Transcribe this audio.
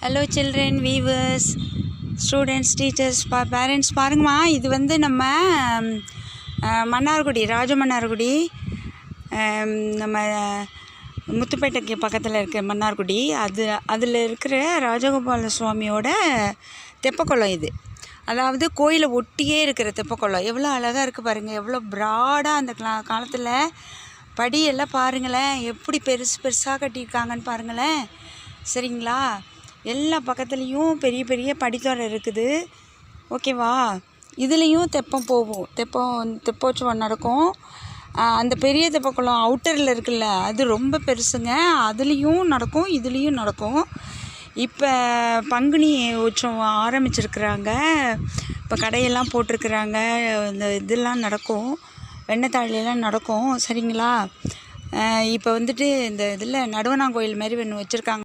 Hello children, viewers, students, teachers, parents பாருங்கம்மா. இது வந்து நம்ம மன்னார்குடி, ராஜமன்னார்குடி, நம்ம முத்துப்பேட்டைக்கு பக்கத்தில் இருக்க மன்னார்குடி, அதில் இருக்கிற ராஜகோபால சுவாமியோட தெப்பக்குளம் இது. அதாவது கோயிலை ஒட்டியே இருக்கிற தெப்பக்குளம். எவ்வளோ அழகாக இருக்குது பாருங்கள். எவ்வளோ ப்ராடாக அந்த காலத்தில் படியெல்லாம் பாருங்களேன், எப்படி பெருசு பெருசாக கட்டியிருக்காங்கன்னு பாருங்களேன். சரிங்களா? எல்லா பக்கத்துலேயும் பெரிய பெரிய படித்தோரை இருக்குது. ஓகேவா? இதுலேயும் தெப்பம் போகும், தெப்போற்சவம் நடக்கும். அந்த பெரிய தெப்பக்குளம் அவுட்டரில் இருக்குல்ல, அது ரொம்ப பெருசுங்க. அதுலேயும் நடக்கும், இதுலேயும் நடக்கும். இப்போ பங்குனி உற்சவம் ஆரம்பிச்சிருக்கிறாங்க. இப்போ கடையெல்லாம் போட்டிருக்கிறாங்க. இந்த இதெல்லாம் நடக்கும், வெண்ணத்தாழியெல்லாம் நடக்கும். சரிங்களா? இப்போ வந்துட்டு இந்த இதில் நடுவனாங்கோயில் மாதிரி ஒன்று வச்சுருக்காங்க.